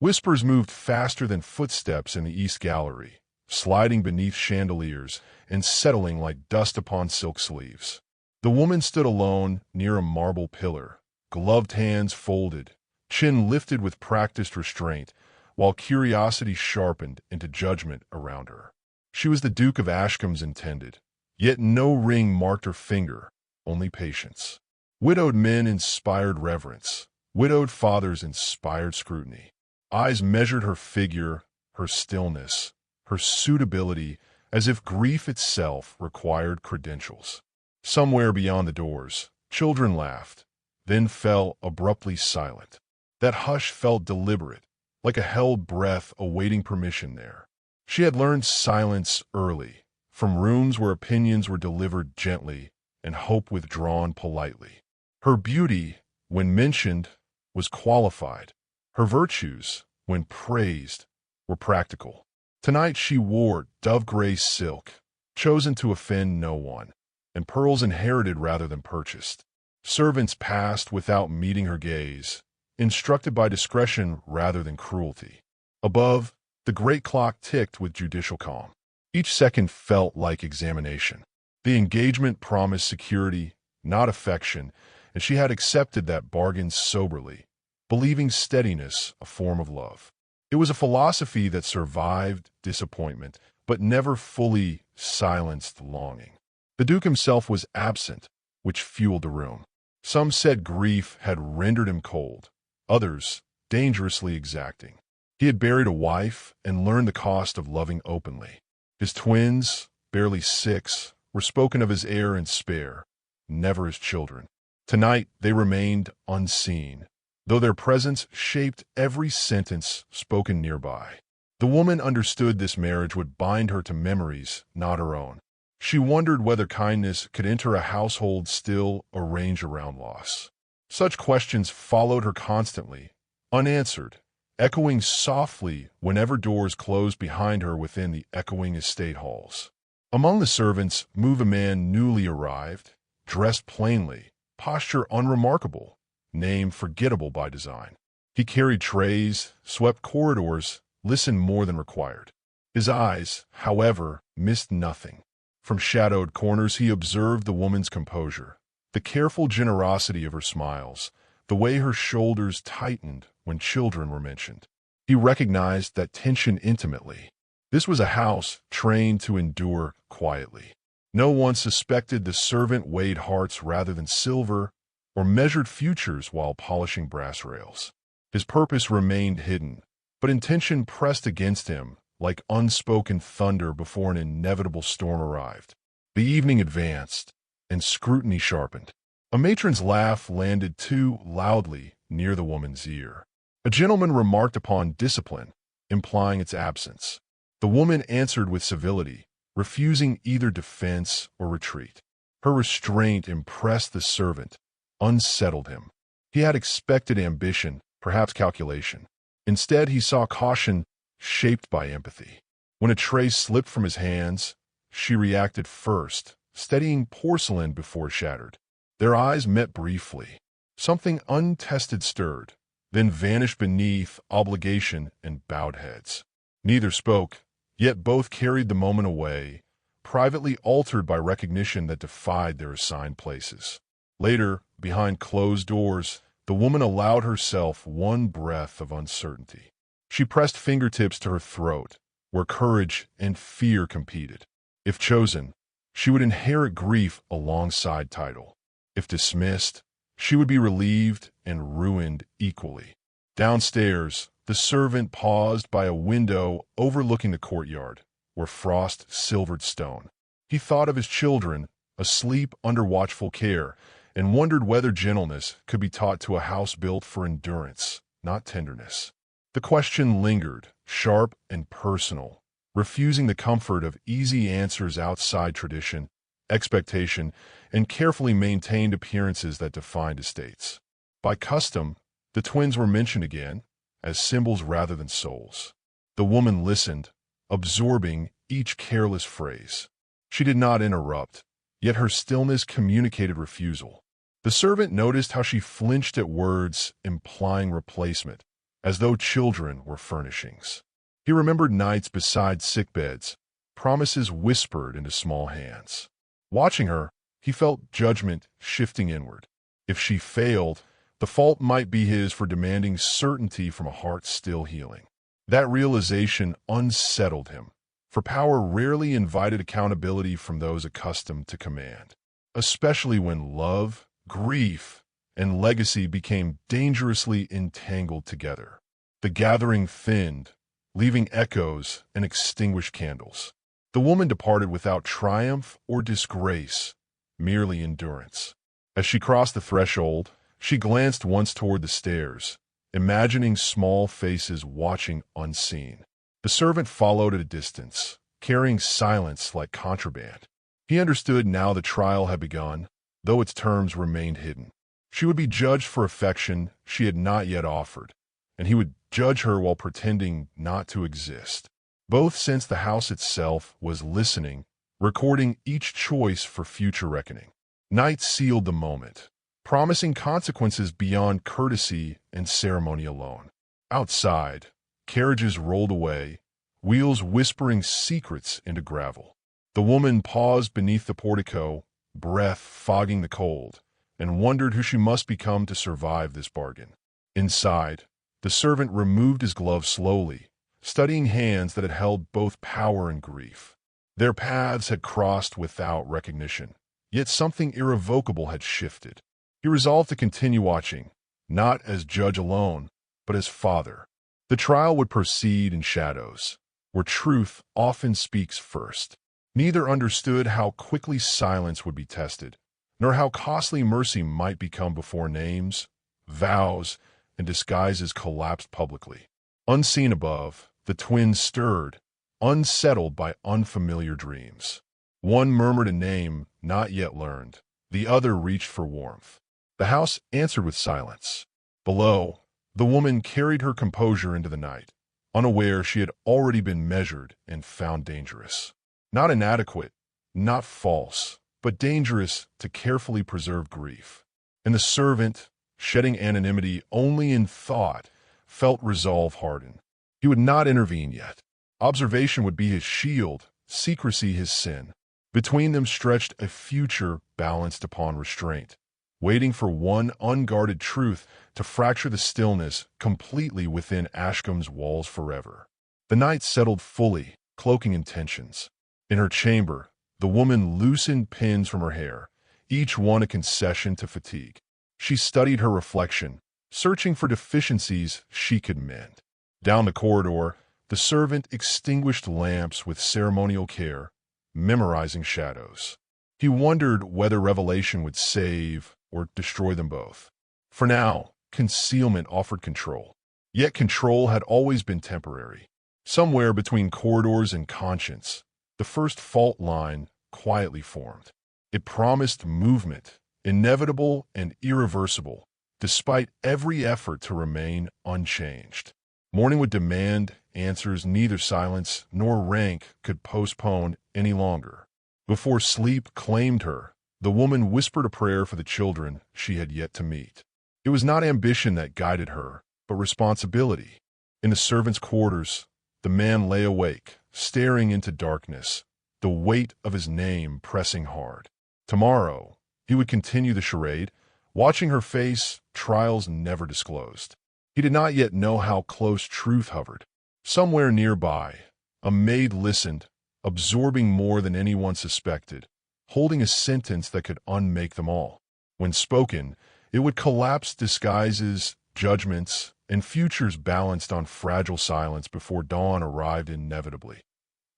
Whispers moved faster than footsteps in the East Gallery, sliding beneath chandeliers and settling like dust upon silk sleeves. The woman stood alone near a marble pillar, gloved hands folded, chin lifted with practiced restraint, while curiosity sharpened into judgment around her. She was the Duke of Ashcombe's intended, yet no ring marked her finger, only patience. Widowed men inspired reverence, widowed fathers inspired scrutiny. Eyes measured her figure, her stillness, her suitability, as if grief itself required credentials. Somewhere beyond the doors, children laughed, then fell abruptly silent. That hush felt deliberate, like a held breath awaiting permission there. She had learned silence early, from rooms where opinions were delivered gently and hope withdrawn politely. Her beauty, when mentioned, was qualified. Her virtues, when praised, were practical. Tonight she wore dove-gray silk, chosen to offend no one, and pearls inherited rather than purchased. Servants passed without meeting her gaze, instructed by discretion rather than cruelty. Above, the great clock ticked with judicial calm. Each second felt like examination. The engagement promised security, not affection, and she had accepted that bargain soberly, believing steadiness a form of love. It was a philosophy that survived disappointment, but never fully silenced longing. The Duke himself was absent, which fueled the room. Some said grief had rendered him cold, others dangerously exacting. He had buried a wife and learned the cost of loving openly. His twins, barely 6, were spoken of as heir and spare, never as children. Tonight they remained unseen, though their presence shaped every sentence spoken nearby. The woman understood this marriage would bind her to memories not her own. She wondered whether kindness could enter a household still arranged around loss. Such questions followed her constantly, unanswered, echoing softly whenever doors closed behind her within the echoing estate halls. Among the servants moved a man newly arrived, dressed plainly, posture unremarkable, name forgettable by design. He carried trays, swept corridors, listened more than required. His eyes, however, missed nothing. From shadowed corners he observed the woman's composure, the careful generosity of her smiles, the way her shoulders tightened when children were mentioned. He recognized that tension intimately. This was a house trained to endure quietly. No one suspected the servant weighed hearts rather than silver, or measured futures while polishing brass rails. His purpose remained hidden, but intention pressed against him like unspoken thunder before an inevitable storm arrived. The evening advanced, and scrutiny sharpened. A matron's laugh landed too loudly near the woman's ear. A gentleman remarked upon discipline, implying its absence. The woman answered with civility, refusing either defense or retreat. Her restraint impressed the servant, unsettled him. He had expected ambition, perhaps calculation. Instead, he saw caution shaped by empathy. When a tray slipped from his hands, she reacted first, steadying porcelain before it shattered. Their eyes met briefly. Something untested stirred, then vanished beneath obligation and bowed heads. Neither spoke, yet both carried the moment away, privately altered by recognition that defied their assigned places. Later, behind closed doors, the woman allowed herself one breath of uncertainty. She pressed fingertips to her throat, where courage and fear competed. If chosen, she would inherit grief alongside title. If dismissed, she would be relieved and ruined equally. Downstairs, the servant paused by a window overlooking the courtyard, where frost silvered stone. He thought of his children, asleep under watchful care, and wondered whether gentleness could be taught to a house built for endurance, not tenderness. The question lingered, sharp and personal, refusing the comfort of easy answers outside tradition, expectation, and carefully maintained appearances that defined estates. By custom, the twins were mentioned again, as symbols rather than souls. The woman listened, absorbing each careless phrase. She did not interrupt, yet her stillness communicated refusal. The servant noticed how she flinched at words implying replacement, as though children were furnishings. He remembered nights beside sickbeds, promises whispered into small hands. Watching her, he felt judgment shifting inward. If she failed, the fault might be his for demanding certainty from a heart still healing. That realization unsettled him, for power rarely invited accountability from those accustomed to command, especially when love, grief, and legacy became dangerously entangled together. The gathering thinned, leaving echoes and extinguished candles. The woman departed without triumph or disgrace, merely endurance. As she crossed the threshold, she glanced once toward the stairs, imagining small faces watching unseen. The servant followed at a distance, carrying silence like contraband. He understood now the trial had begun, though its terms remained hidden. She would be judged for affection she had not yet offered, and he would judge her while pretending not to exist. Both sensed the house itself was listening, recording each choice for future reckoning. Night sealed the moment, promising consequences beyond courtesy and ceremony alone. Outside, carriages rolled away, wheels whispering secrets into gravel. The woman paused beneath the portico, breath fogging the cold, and wondered who she must become to survive this bargain. Inside, the servant removed his gloves slowly, studying hands that had held both power and grief. Their paths had crossed without recognition, yet something irrevocable had shifted. He resolved to continue watching, not as judge alone, but as father. The trial would proceed in shadows, where truth often speaks first. Neither understood how quickly silence would be tested, nor how costly mercy might become before names, vows, and disguises collapsed publicly. Unseen above, the twins stirred, unsettled by unfamiliar dreams. One murmured a name not yet learned. The other reached for warmth. The house answered with silence. Below, the woman carried her composure into the night, unaware she had already been measured and found dangerous. Not inadequate, not false, but dangerous to carefully preserve grief. And the servant, shedding anonymity only in thought, felt resolve harden. He would not intervene yet. Observation would be his shield, secrecy his sin. Between them stretched a future balanced upon restraint, waiting for one unguarded truth to fracture the stillness completely within Ashcombe's walls forever. The night settled fully, cloaking intentions. In her chamber, the woman loosened pins from her hair, each one a concession to fatigue. She studied her reflection, searching for deficiencies she could mend. Down the corridor, the servant extinguished lamps with ceremonial care, memorizing shadows. He wondered whether revelation would save or destroy them both. For now, concealment offered control. Yet control had always been temporary. Somewhere between corridors and conscience, the first fault line quietly formed. It promised movement, inevitable and irreversible, despite every effort to remain unchanged. Morning would demand answers neither silence nor rank could postpone any longer. Before sleep claimed her, the woman whispered a prayer for the children she had yet to meet. It was not ambition that guided her, but responsibility. In the servants' quarters, the man lay awake, staring into darkness, the weight of his name pressing hard. Tomorrow, he would continue the charade, watching her face, trials never disclosed. He did not yet know how close truth hovered. Somewhere nearby, a maid listened, absorbing more than anyone suspected, holding a sentence that could unmake them all. When spoken, it would collapse disguises, judgments, and futures balanced on fragile silence before dawn arrived inevitably.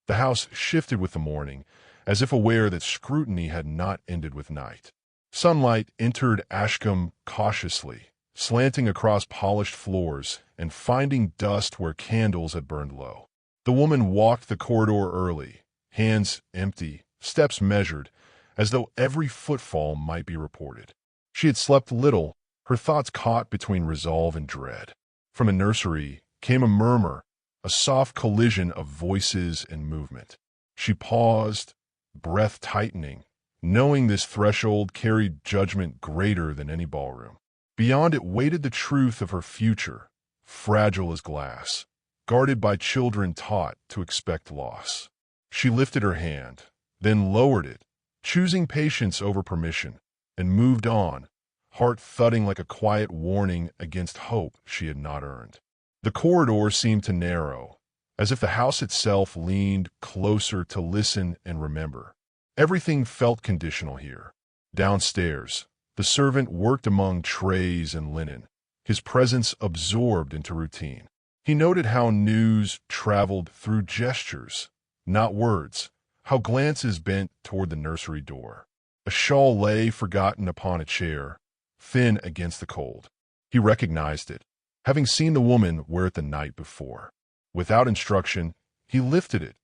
The house shifted with the morning, as if aware that scrutiny had not ended with night. Sunlight entered Ashcombe cautiously, slanting across polished floors and finding dust where candles had burned low. The woman walked the corridor early, hands empty, steps measured, as though every footfall might be reported. She had slept little, her thoughts caught between resolve and dread. From a nursery came a murmur, a soft collision of voices and movement. She paused, breath tightening, knowing this threshold carried judgment greater than any ballroom. Beyond it waited the truth of her future, fragile as glass, guarded by children taught to expect loss. She lifted her hand, then lowered it, choosing patience over permission, and moved on, heart thudding like a quiet warning against hope she had not earned. The corridor seemed to narrow, as if the house itself leaned closer to listen and remember. Everything felt conditional here. Downstairs, the servant worked among trays and linen, his presence absorbed into routine. He noted how news traveled through gestures, not words, how glances bent toward the nursery door. A shawl lay forgotten upon a chair, thin against the cold. He recognized it, having seen the woman wear it the night before. Without instruction, he lifted it,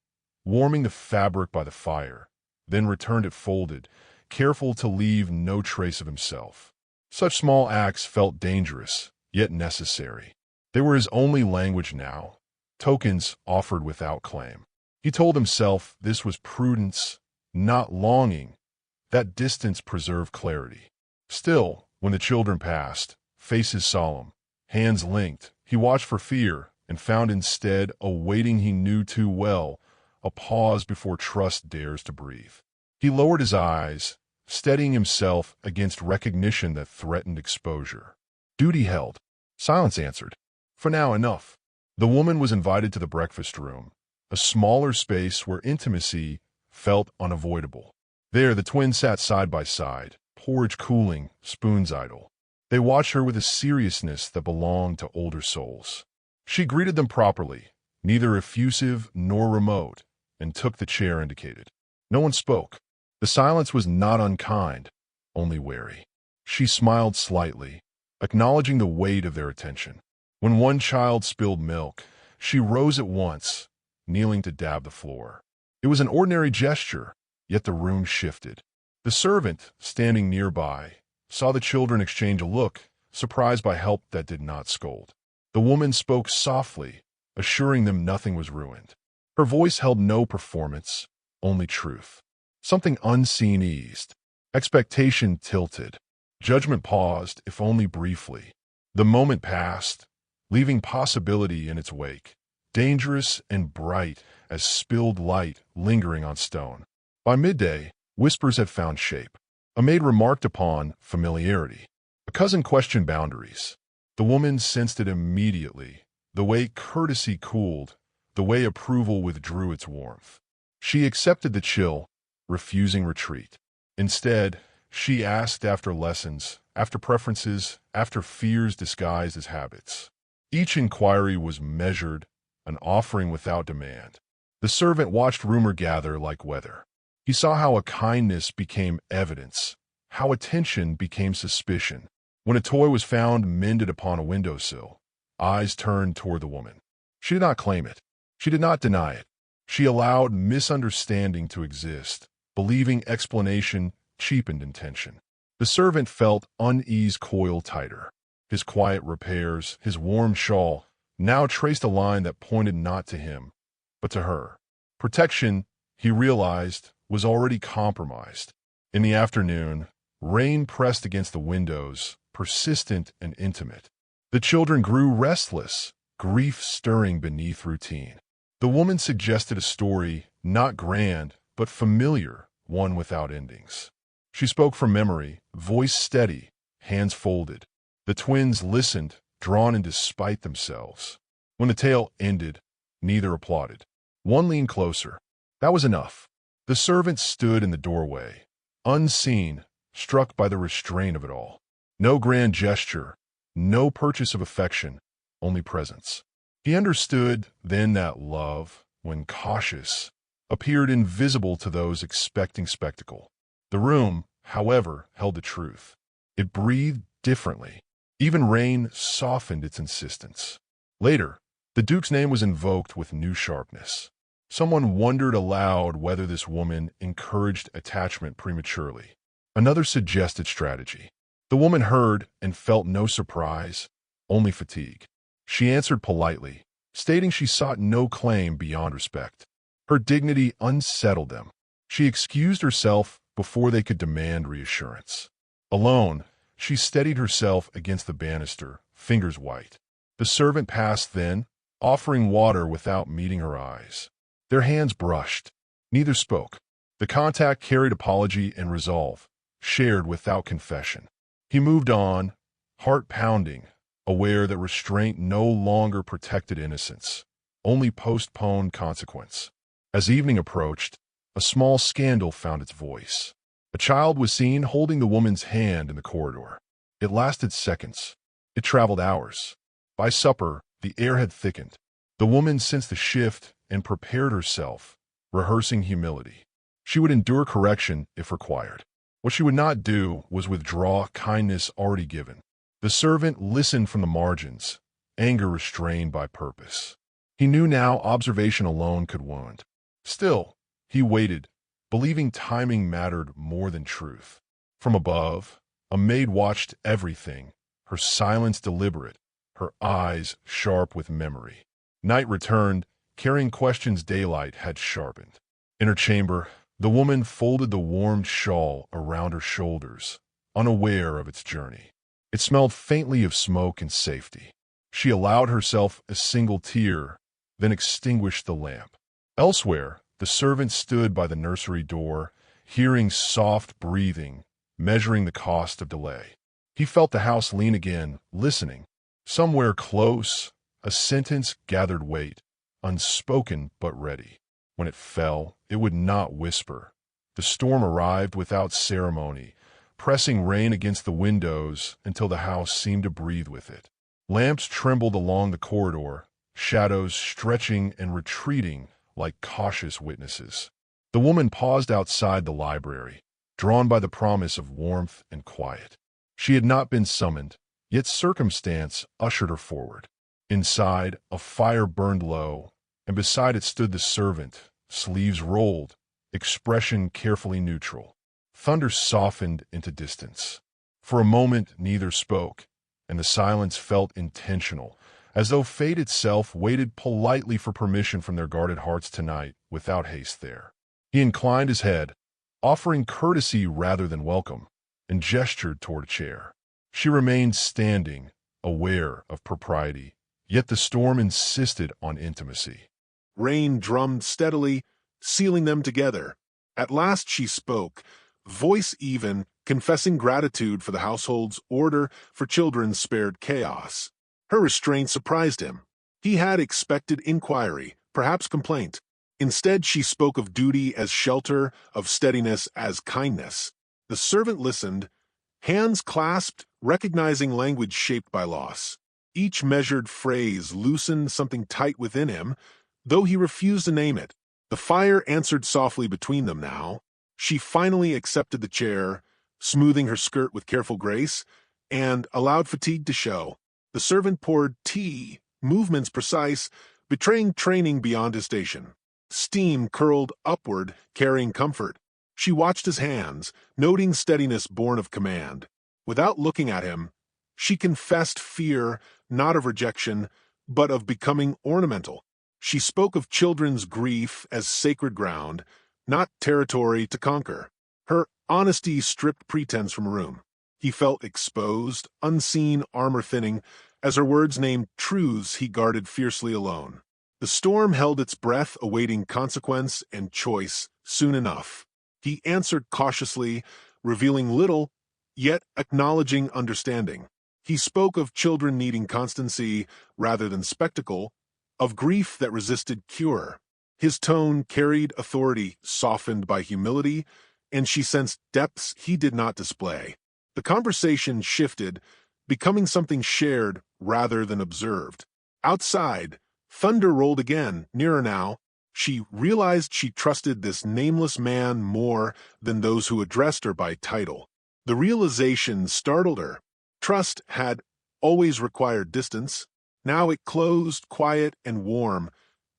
warming the fabric by the fire, then returned it folded, careful to leave no trace of himself. Such small acts felt dangerous, yet necessary. They were his only language now, tokens offered without claim. He told himself this was prudence, not longing. That distance preserved clarity. Still, when the children passed, faces solemn, hands linked, he watched for fear and found instead a waiting he knew too well, a pause before trust dares to breathe. He lowered his eyes, steadying himself against recognition that threatened exposure. Duty held. Silence answered. For now, enough. The woman was invited to the breakfast room, a smaller space where intimacy felt unavoidable. There, the twins sat side by side, porridge cooling, spoons idle. They watched her with a seriousness that belonged to older souls. She greeted them properly, neither effusive nor remote, and took the chair indicated. No one spoke. The silence was not unkind, only wary. She smiled slightly, acknowledging the weight of their attention. When one child spilled milk, she rose at once, kneeling to dab the floor. It was an ordinary gesture, yet the room shifted. The servant, standing nearby, saw the children exchange a look, surprised by help that did not scold. The woman spoke softly, assuring them nothing was ruined. Her voice held no performance, only truth. Something unseen eased. Expectation tilted. Judgment paused, if only briefly. The moment passed, leaving possibility in its wake, dangerous and bright as spilled light lingering on stone. By midday, whispers had found shape. A maid remarked upon familiarity. A cousin questioned boundaries. The woman sensed it immediately, the way courtesy cooled, the way approval withdrew its warmth. She accepted the chill, refusing retreat. Instead, she asked after lessons, after preferences, after fears disguised as habits. Each inquiry was measured, an offering without demand. The servant watched rumor gather like weather. He saw how a kindness became evidence, how attention became suspicion. When a toy was found mended upon a windowsill, eyes turned toward the woman. She did not claim it. She did not deny it. She allowed misunderstanding to exist, believing explanation cheapened intention. The servant felt unease coil tighter. His quiet repairs, his warm shawl, now traced a line that pointed not to him, but to her. Protection, he realized, was already compromised. In the afternoon, rain pressed against the windows, persistent and intimate. The children grew restless, grief stirring beneath routine. The woman suggested a story, not grand, but familiar, one without endings. She spoke from memory, voice steady, hands folded. The twins listened, drawn in despite themselves. When the tale ended, neither applauded. One leaned closer. That was enough. The servant stood in the doorway, unseen, struck by the restraint of it all. No grand gesture, no purchase of affection, only presence. He understood then that love, when cautious, appeared invisible to those expecting spectacle. The room, however, held the truth. It breathed differently. Even rain softened its insistence. Later, the Duke's name was invoked with new sharpness. Someone wondered aloud whether this woman encouraged attachment prematurely. Another suggested strategy. The woman heard and felt no surprise, only fatigue. She answered politely, stating she sought no claim beyond respect. Her dignity unsettled them. She excused herself before they could demand reassurance. Alone, she steadied herself against the banister, fingers white. The servant passed then, offering water without meeting her eyes. Their hands brushed. Neither spoke. The contact carried apology and resolve, shared without confession. He moved on, heart pounding, aware that restraint no longer protected innocence, only postponed consequence. As evening approached, a small scandal found its voice. A child was seen holding the woman's hand in the corridor. It lasted seconds. It traveled hours. By supper, the air had thickened. The woman sensed the shift and prepared herself, rehearsing humility. She would endure correction if required. What she would not do was withdraw kindness already given. The servant listened from the margins, anger restrained by purpose. He knew now observation alone could wound. Still, he waited, believing timing mattered more than truth. From above, a maid watched everything, her silence deliberate, her eyes sharp with memory. Night returned, carrying questions daylight had sharpened. In her chamber, the woman folded the warmed shawl around her shoulders, unaware of its journey. It smelled faintly of smoke and safety. She allowed herself a single tear, then extinguished the lamp. Elsewhere, the servant stood by the nursery door, hearing soft breathing, measuring the cost of delay. He felt the house lean again, listening. Somewhere close, a sentence gathered weight, unspoken but ready. When it fell, it would not whisper. The storm arrived without ceremony, pressing rain against the windows until the house seemed to breathe with it. Lamps trembled along the corridor, shadows stretching and retreating like cautious witnesses. The woman paused outside the library, drawn by the promise of warmth and quiet. She had not been summoned, yet circumstance ushered her forward. Inside, a fire burned low, and beside it stood the servant, sleeves rolled, expression carefully neutral. Thunder softened into distance. For a moment neither spoke, and the silence felt intentional, as though fate itself waited politely for permission from their guarded hearts tonight, without haste there. He inclined his head, offering courtesy rather than welcome, and gestured toward a chair. She remained standing, aware of propriety, yet the storm insisted on intimacy. Rain drummed steadily, sealing them together. At last she spoke, voice even, confessing gratitude for the household's order for children's spared chaos. Her restraint surprised him. He had expected inquiry, perhaps complaint. Instead, she spoke of duty as shelter, of steadiness as kindness. The servant listened, hands clasped, recognizing language shaped by loss. Each measured phrase loosened something tight within him, though he refused to name it. The fire answered softly between them now. She finally accepted the chair, smoothing her skirt with careful grace, and allowed fatigue to show. The servant poured tea, movements precise, betraying training beyond his station. Steam curled upward, carrying comfort. She watched his hands, noting steadiness born of command. Without looking at him, she confessed fear, not of rejection, but of becoming ornamental. She spoke of children's grief as sacred ground, not territory to conquer. Her honesty stripped pretense from a room. He felt exposed, unseen armor thinning, as her words named truths he guarded fiercely alone. The storm held its breath, awaiting consequence and choice soon enough. He answered cautiously, revealing little, yet acknowledging understanding. He spoke of children needing constancy rather than spectacle, of grief that resisted cure. His tone carried authority, softened by humility, and she sensed depths he did not display. The conversation shifted, becoming something shared rather than observed. Outside, thunder rolled again, nearer now. She realized she trusted this nameless man more than those who addressed her by title. The realization startled her. Trust had always required distance. Now it closed, quiet and warm,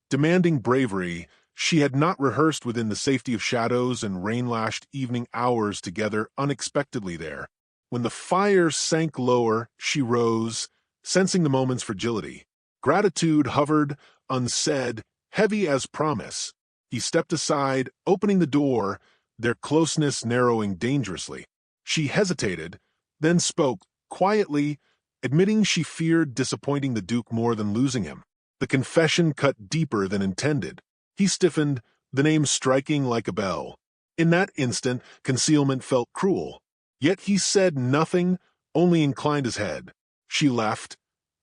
demanding bravery. She had not rehearsed within the safety of shadows and rain-lashed evening hours together unexpectedly there. When the fire sank lower, she rose, sensing the moment's fragility. Gratitude hovered, unsaid, heavy as promise. He stepped aside, opening the door, their closeness narrowing dangerously. She hesitated, then spoke, quietly, admitting she feared disappointing the Duke more than losing him. The confession cut deeper than intended. He stiffened, the name striking like a bell. In that instant, concealment felt cruel. Yet he said nothing, only inclined his head. She left,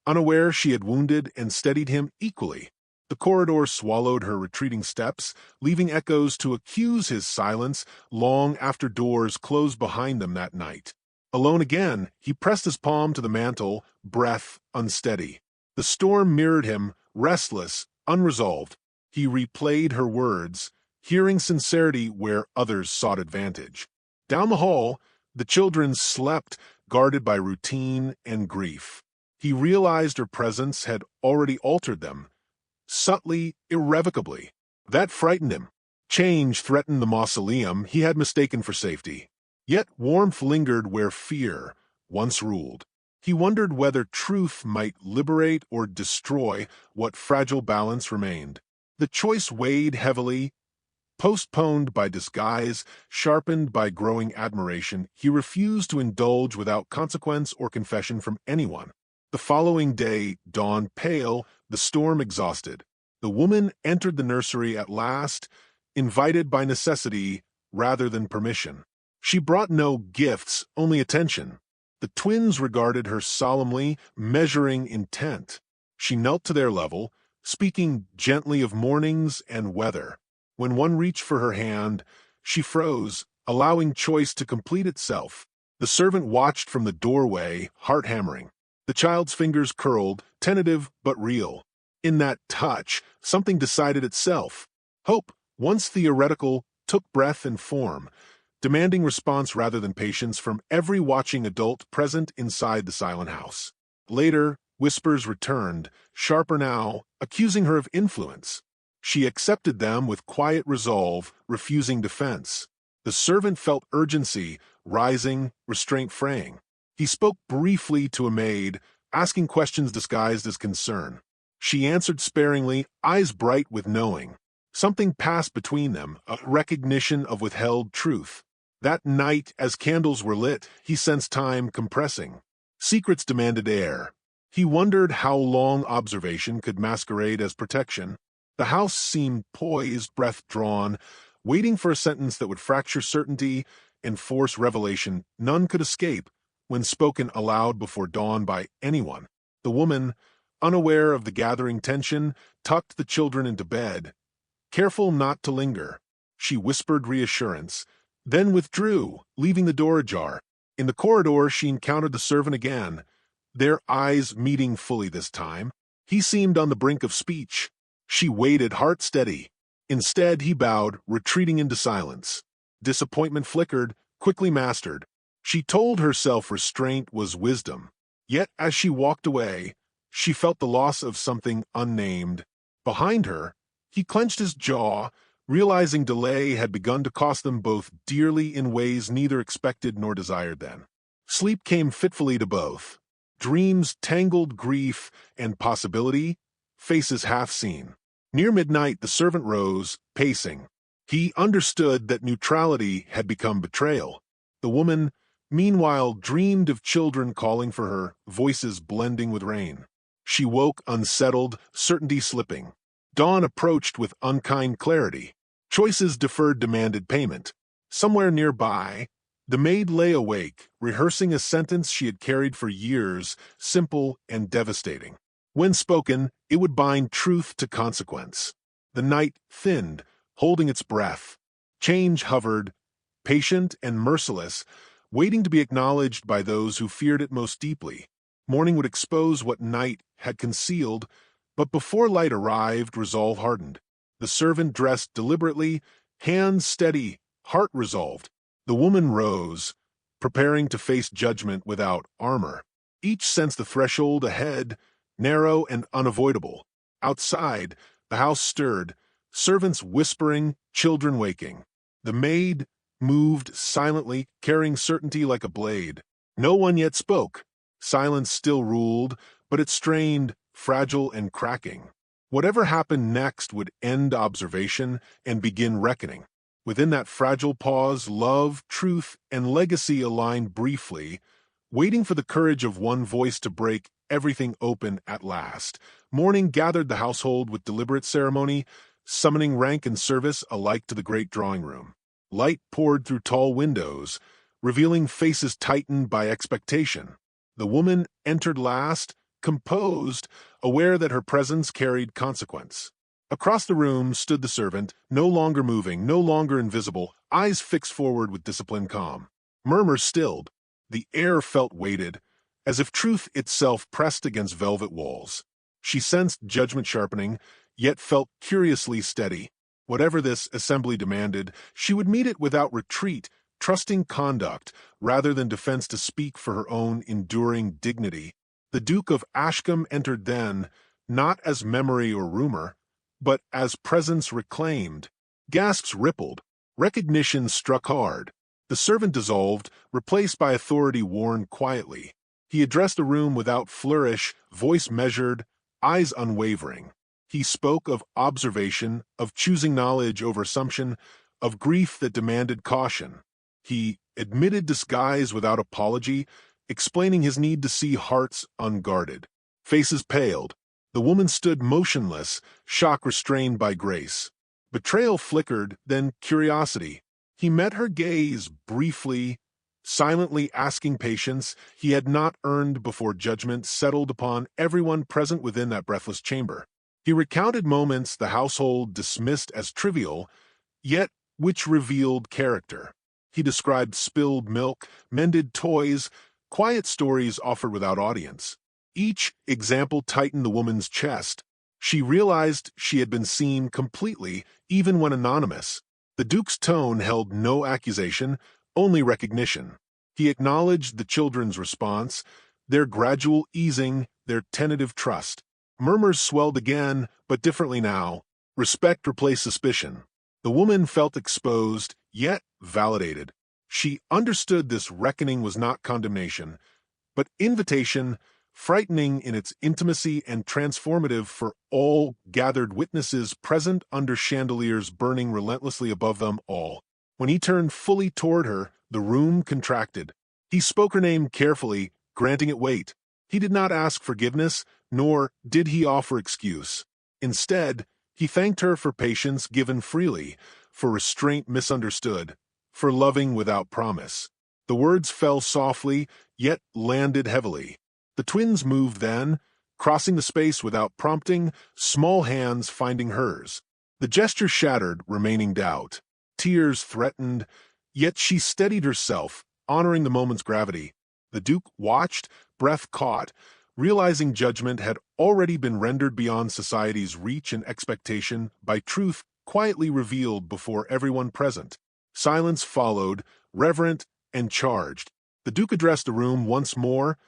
unaware she had wounded and steadied him equally. The corridor swallowed her retreating steps, leaving echoes to accuse his silence long after doors closed behind them that night. Alone again, he pressed his palm to the mantel, breath unsteady. The storm mirrored him, restless, unresolved. He replayed her words, hearing sincerity where others sought advantage. Down the hall, the children slept, guarded by routine and grief. He realized her presence had already altered them, subtly, irrevocably. That frightened him. Change threatened the mausoleum he had mistaken for safety. Yet warmth lingered where fear once ruled. He wondered whether truth might liberate or destroy what fragile balance remained. The choice weighed heavily. Postponed by disguise, sharpened by growing admiration, he refused to indulge without consequence or confession from anyone. The following day dawned pale, the storm exhausted. The woman entered the nursery at last, invited by necessity rather than permission. She brought no gifts, only attention. The twins regarded her solemnly, measuring intent. She knelt to their level, speaking gently of mornings and weather. When one reached for her hand, she froze, allowing choice to complete itself. The servant watched from the doorway, heart-hammering. The child's fingers curled, tentative but real. In that touch, something decided itself. Hope, once theoretical, took breath and form, demanding response rather than patience from every watching adult present inside the silent house. Later, whispers returned, sharper now, accusing her of influence. She accepted them with quiet resolve, refusing defense. The servant felt urgency, rising, restraint fraying. He spoke briefly to a maid, asking questions disguised as concern. She answered sparingly, eyes bright with knowing. Something passed between them, a recognition of withheld truth. That night, as candles were lit, he sensed time compressing. Secrets demanded air. He wondered how long observation could masquerade as protection. The house seemed poised, breath drawn, waiting for a sentence that would fracture certainty and force revelation none could escape when spoken aloud before dawn by anyone. The woman, unaware of the gathering tension, tucked the children into bed. Careful not to linger, she whispered reassurance, then withdrew, leaving the door ajar. In the corridor, she encountered the servant again, their eyes meeting fully this time. He seemed on the brink of speech. She waited, heart steady. Instead, he bowed, retreating into silence. Disappointment flickered, quickly mastered. She told herself restraint was wisdom. Yet, as she walked away, she felt the loss of something unnamed. Behind her, he clenched his jaw, realizing delay had begun to cost them both dearly in ways neither expected nor desired then. Sleep came fitfully to both. Dreams tangled grief and possibility, faces half seen. Near midnight, the servant rose, pacing. He understood that neutrality had become betrayal. The woman, meanwhile, dreamed of children calling for her, voices blending with rain. She woke unsettled, certainty slipping. Dawn approached with unkind clarity. Choices deferred demanded payment. Somewhere nearby, the maid lay awake, rehearsing a sentence she had carried for years, simple and devastating. When spoken, it would bind truth to consequence. The night thinned, holding its breath. Change hovered, patient and merciless, waiting to be acknowledged by those who feared it most deeply. Morning would expose what night had concealed, but before light arrived, resolve hardened. The servant dressed deliberately, hands steady, heart resolved. The woman rose, preparing to face judgment without armor. Each sensed the threshold ahead, narrow and unavoidable. Outside, the house stirred, servants whispering, children waking. The maid moved silently, carrying certainty like a blade. No one yet spoke. Silence still ruled, but it strained, fragile and cracking. Whatever happened next would end observation and begin reckoning. Within that fragile pause, love, truth, and legacy aligned briefly, waiting for the courage of one voice to break everything open at last. Morning gathered the household with deliberate ceremony, summoning rank and service alike to the great drawing room. Light poured through tall windows, revealing faces tightened by expectation. The woman entered last, composed, aware that her presence carried consequence. Across the room stood the servant, no longer moving, no longer invisible, eyes fixed forward with disciplined calm. Murmurs stilled. The air felt weighted, as if truth itself pressed against velvet walls. She sensed judgment sharpening, yet felt curiously steady. Whatever this assembly demanded, she would meet it without retreat, trusting conduct rather than defense to speak for her own enduring dignity. The Duke of Ashcombe entered then, not as memory or rumor, but as presence reclaimed. Gasps rippled. Recognition struck hard. The servant dissolved, replaced by authority worn quietly. He addressed the room without flourish, voice measured, eyes unwavering. He spoke of observation, of choosing knowledge over assumption, of grief that demanded caution. He admitted disguise without apology, explaining his need to see hearts unguarded. Faces paled. The woman stood motionless, shock restrained by grace. Betrayal flickered, then curiosity. He met her gaze briefly, silently asking patience he had not earned before judgment settled upon everyone present within that breathless chamber. He recounted moments the household dismissed as trivial, yet which revealed character. He described spilled milk, mended toys, quiet stories offered without audience. Each example tightened the woman's chest. She realized she had been seen completely, even when anonymous. The Duke's tone held no accusation, only recognition. He acknowledged the children's response, their gradual easing, their tentative trust. Murmurs swelled again, but differently now. Respect replaced suspicion. The woman felt exposed, yet validated. She understood this reckoning was not condemnation, but invitation, frightening in its intimacy and transformative for all gathered witnesses present under chandeliers burning relentlessly above them all. When he turned fully toward her, the room contracted. He spoke her name carefully, granting it weight. He did not ask forgiveness, nor did he offer excuse. Instead, he thanked her for patience given freely, for restraint misunderstood, for loving without promise. The words fell softly, yet landed heavily. The twins moved then, crossing the space without prompting, small hands finding hers. The gesture shattered remaining doubt. Tears threatened, yet she steadied herself, honoring the moment's gravity. The Duke watched, breath caught, realizing judgment had already been rendered beyond society's reach and expectation by truth quietly revealed before everyone present. Silence followed, reverent and charged. The Duke addressed the room once more,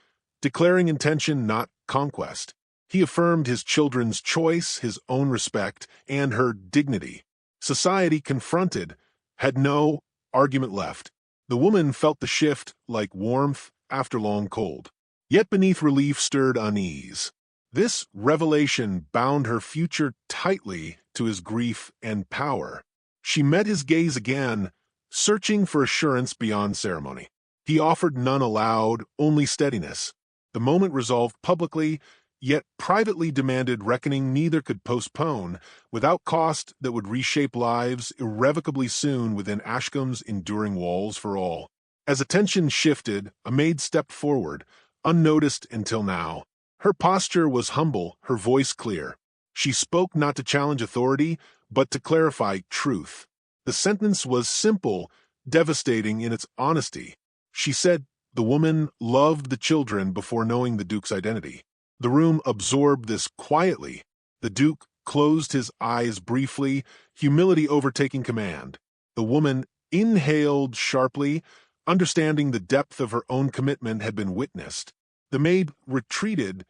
declaring intention, not conquest. He affirmed his children's choice, his own respect, and her dignity. Society, confronted, had no argument left. The woman felt the shift like warmth after long cold. Yet beneath relief stirred unease. This revelation bound her future tightly to his grief and power. She met his gaze again, searching for assurance beyond ceremony. He offered none aloud, only steadiness. The moment resolved publicly, yet privately demanded reckoning neither could postpone, without cost that would reshape lives irrevocably soon within Ashcombe's enduring walls for all. As attention shifted, a maid stepped forward, unnoticed until now. Her posture was humble, her voice clear. She spoke not to challenge authority, but to clarify truth. The sentence was simple, devastating in its honesty. She said the woman loved the children before knowing the Duke's identity. The room absorbed this quietly. The Duke closed his eyes briefly, humility overtaking command. The woman inhaled sharply, understanding the depth of her own commitment had been witnessed. The maid retreated,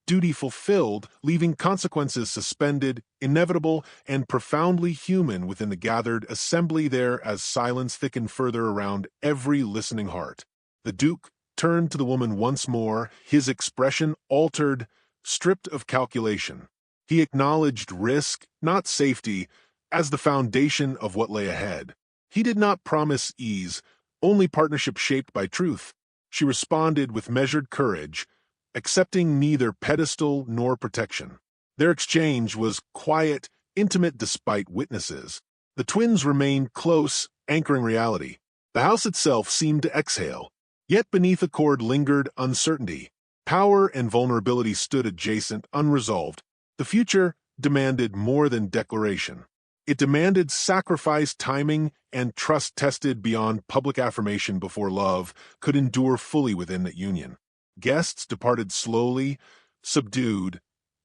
duty fulfilled, leaving consequences suspended, inevitable, and profoundly human within the gathered assembly there as silence thickened further around every listening heart. The Duke turned to the woman once more, his expression altered, stripped of calculation. He acknowledged risk, not safety, as the foundation of what lay ahead. He did not promise ease, only partnership shaped by truth. She responded with measured courage, accepting neither pedestal nor protection. Their exchange was quiet, intimate despite witnesses. The twins remained close, anchoring reality. The house itself seemed to exhale. Yet beneath the cord lingered uncertainty. Power and vulnerability stood adjacent, unresolved. The future demanded more than declaration. It demanded sacrifice, timing, and trust tested beyond public affirmation before love could endure fully within that union. Guests departed slowly, subdued,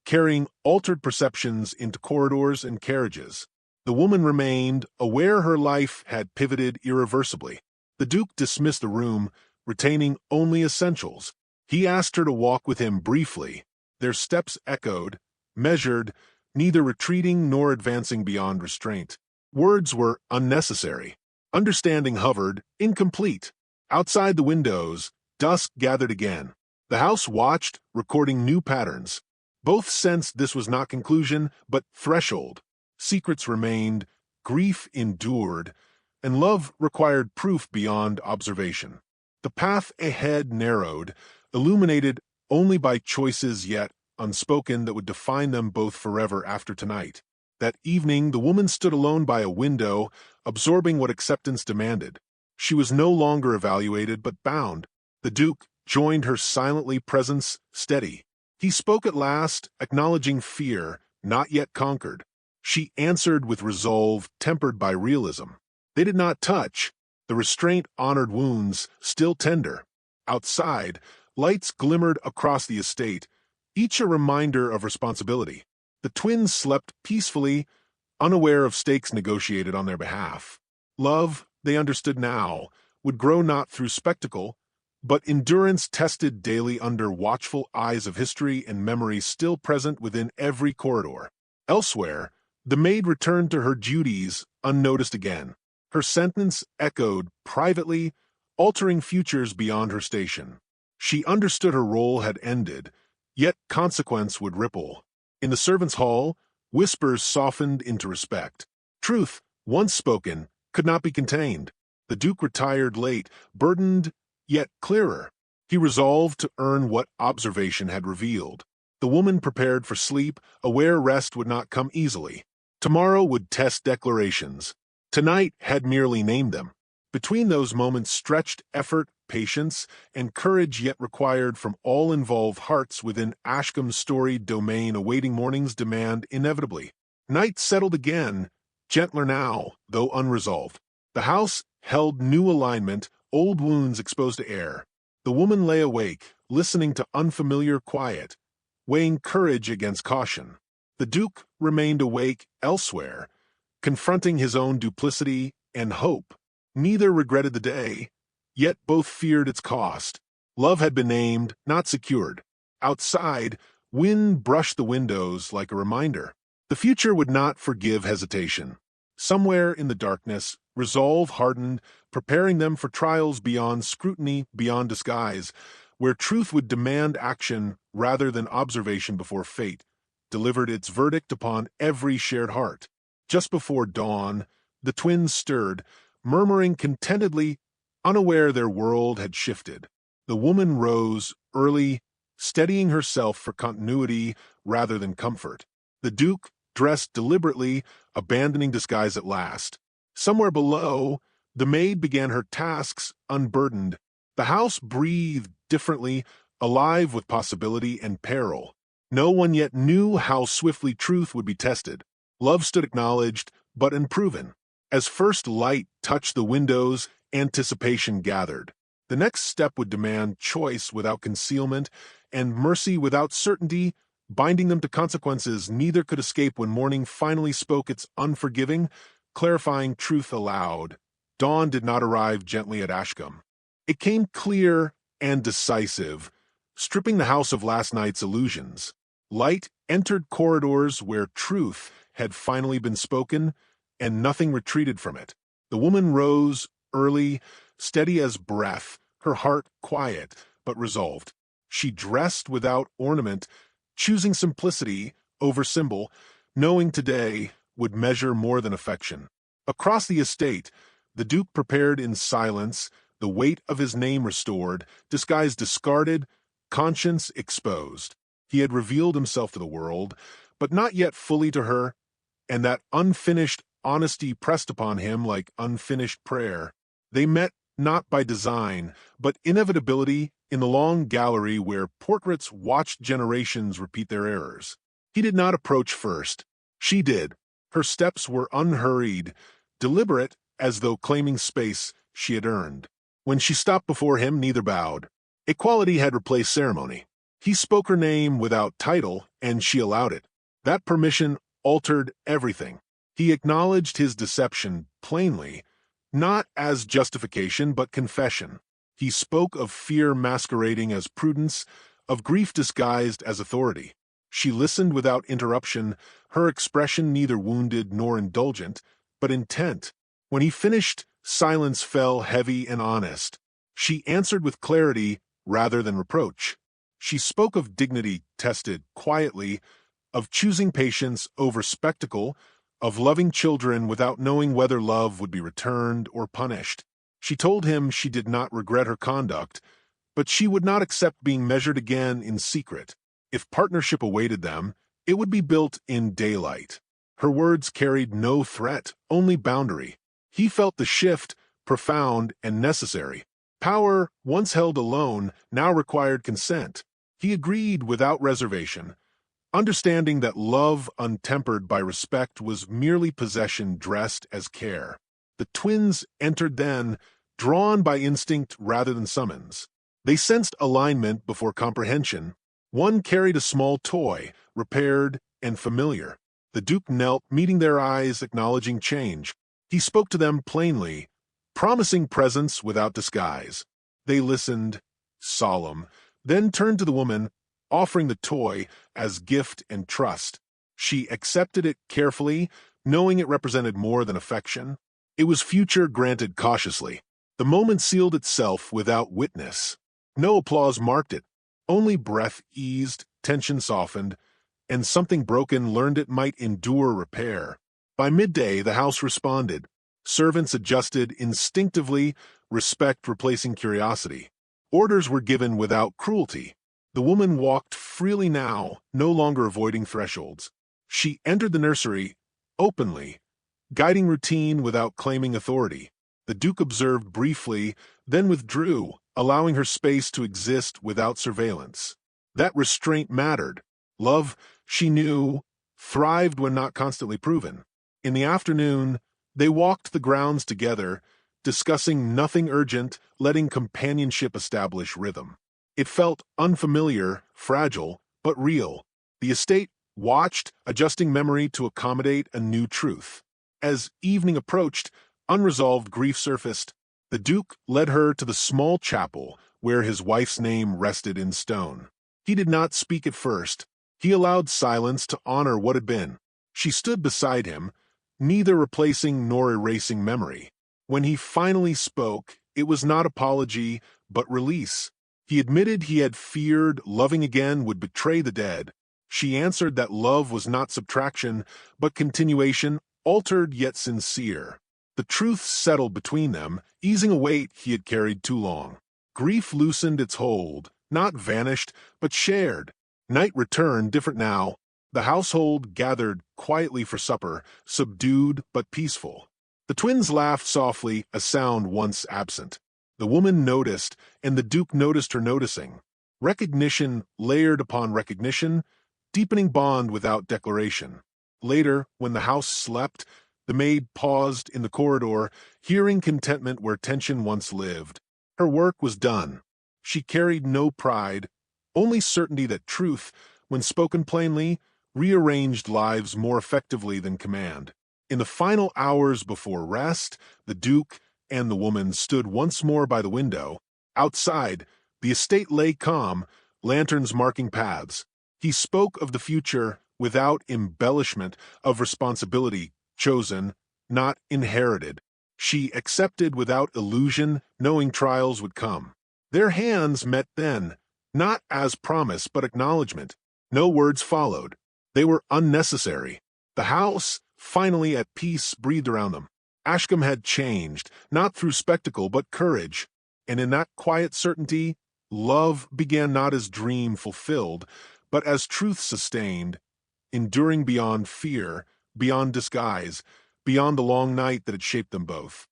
carrying altered perceptions into corridors and carriages. The woman remained, aware her life had pivoted irreversibly. The Duke dismissed the room, retaining only essentials. He asked her to walk with him briefly. Their steps echoed, measured, neither retreating nor advancing beyond restraint. Words were unnecessary. Understanding hovered, incomplete. Outside the windows, dusk gathered again. The house watched, recording new patterns. Both sensed this was not conclusion, but threshold. Secrets remained, grief endured, and love required proof beyond observation. The path ahead narrowed, illuminated only by choices yet unspoken that would define them both forever after tonight. That evening, the woman stood alone by a window, absorbing what acceptance demanded. She was no longer evaluated, but bound. The Duke joined her silently, presence steady. He spoke at last, acknowledging fear, not yet conquered. She answered with resolve, tempered by realism. They did not touch. The restraint honored wounds, still tender. Outside, lights glimmered across the estate, each a reminder of responsibility. The twins slept peacefully, unaware of stakes negotiated on their behalf. Love, they understood now, would grow not through spectacle, but endurance tested daily under watchful eyes of history and memory still present within every corridor. Elsewhere, the maid returned to her duties unnoticed again. Her sentence echoed privately, altering futures beyond her station. She understood her role had ended, yet consequence would ripple. In the servants' hall, whispers softened into respect. Truth, once spoken, could not be contained. The Duke retired late, burdened, yet clearer. He resolved to earn what observation had revealed. The woman prepared for sleep, aware rest would not come easily. Tomorrow would test declarations. Tonight had merely named them. Between those moments stretched effort, patience, and courage yet required from all involved hearts within Ashcombe's storied domain awaiting morning's demand inevitably. Night settled again, gentler now, though unresolved. The house held new alignment, old wounds exposed to air. The woman lay awake, listening to unfamiliar quiet, weighing courage against caution. The Duke remained awake elsewhere, confronting his own duplicity and hope. Neither regretted the day, yet both feared its cost. Love had been named, not secured. Outside, wind brushed the windows like a reminder. The future would not forgive hesitation. Somewhere in the darkness, resolve hardened, preparing them for trials beyond scrutiny, beyond disguise, where truth would demand action rather than observation before fate delivered its verdict upon every shared heart. Just before dawn, the twins stirred, murmuring contentedly, unaware their world had shifted. The woman rose, early, steadying herself for continuity rather than comfort. The Duke dressed deliberately, abandoning disguise at last. Somewhere below, the maid began her tasks unburdened. The house breathed differently, alive with possibility and peril. No one yet knew how swiftly truth would be tested. Love stood acknowledged, but unproven. As first light touched the windows, anticipation gathered. The next step would demand choice without concealment and mercy without certainty, binding them to consequences neither could escape when morning finally spoke its unforgiving, clarifying truth aloud. Dawn did not arrive gently at Ashcombe. It came clear and decisive, stripping the house of last night's illusions. Light entered corridors where truth had finally been spoken, and nothing retreated from it. The woman rose, early, steady as breath, her heart quiet but resolved. She dressed without ornament, choosing simplicity over symbol, knowing today would measure more than affection. Across the estate, the Duke prepared in silence, the weight of his name restored, disguise discarded, conscience exposed. He had revealed himself to the world, but not yet fully to her, and that unfinished honesty pressed upon him like unfinished prayer. They met not by design, but inevitability in the long gallery where portraits watched generations repeat their errors. He did not approach first. She did. Her steps were unhurried, deliberate, as though claiming space she had earned. When she stopped before him, neither bowed. Equality had replaced ceremony. He spoke her name without title, and she allowed it. That permission altered everything. He acknowledged his deception plainly, not as justification but confession. He spoke of fear masquerading as prudence, of grief disguised as authority. She listened without interruption, her expression neither wounded nor indulgent, but intent. When he finished, silence fell heavy and honest. She answered with clarity rather than reproach. She spoke of dignity tested quietly, of choosing patience over spectacle, of loving children without knowing whether love would be returned or punished. She told him she did not regret her conduct, but she would not accept being measured again in secret. If partnership awaited them, it would be built in daylight. Her words carried no threat, only boundary. He felt the shift, profound and necessary. Power, once held alone, now required consent. He agreed without reservation, understanding that love untempered by respect was merely possession dressed as care. The twins entered then, drawn by instinct rather than summons. They sensed alignment before comprehension. One carried a small toy, repaired and familiar. The Duke knelt, meeting their eyes, acknowledging change. He spoke to them plainly, promising presence without disguise. They listened, solemn, then turned to the woman, offering the toy as gift and trust. She accepted it carefully, knowing it represented more than affection. It was future granted cautiously. The moment sealed itself without witness. No applause marked it. Only breath eased, tension softened, and something broken learned it might endure repair. By midday, the house responded. Servants adjusted instinctively, respect replacing curiosity. Orders were given without cruelty. The woman walked freely now, no longer avoiding thresholds. She entered the nursery, openly, guiding routine without claiming authority. The Duke observed briefly, then withdrew, allowing her space to exist without surveillance. That restraint mattered. Love, she knew, thrived when not constantly proven. In the afternoon, they walked the grounds together, discussing nothing urgent, letting companionship establish rhythm. It felt unfamiliar, fragile, but real. The estate watched, adjusting memory to accommodate a new truth. As evening approached, unresolved grief surfaced. The Duke led her to the small chapel where his wife's name rested in stone. He did not speak at first. He allowed silence to honor what had been. She stood beside him, neither replacing nor erasing memory. When he finally spoke, it was not apology, but release. He admitted he had feared loving again would betray the dead. She answered that love was not subtraction, but continuation, altered yet sincere. The truth settled between them, easing a weight he had carried too long. Grief loosened its hold, not vanished, but shared. Night returned, different now. The household gathered quietly for supper, subdued but peaceful. The twins laughed softly, a sound once absent. The woman noticed, and the Duke noticed her noticing. Recognition layered upon recognition, deepening bond without declaration. Later, when the house slept, the maid paused in the corridor, hearing contentment where tension once lived. Her work was done. She carried no pride, only certainty that truth, when spoken plainly, rearranged lives more effectively than command. In the final hours before rest, the Duke and the woman stood once more by the window. Outside, the estate lay calm, lanterns marking paths. He spoke of the future without embellishment, of responsibility chosen, not inherited. She accepted without illusion, knowing trials would come. Their hands met then, not as promise but acknowledgement. No words followed. They were unnecessary. The house, finally at peace, breathed around them. Ashcombe had changed, not through spectacle but courage. And in that quiet certainty, love began not as dream fulfilled, but as truth sustained, enduring beyond fear, beyond disguise, beyond the long night that had shaped them both.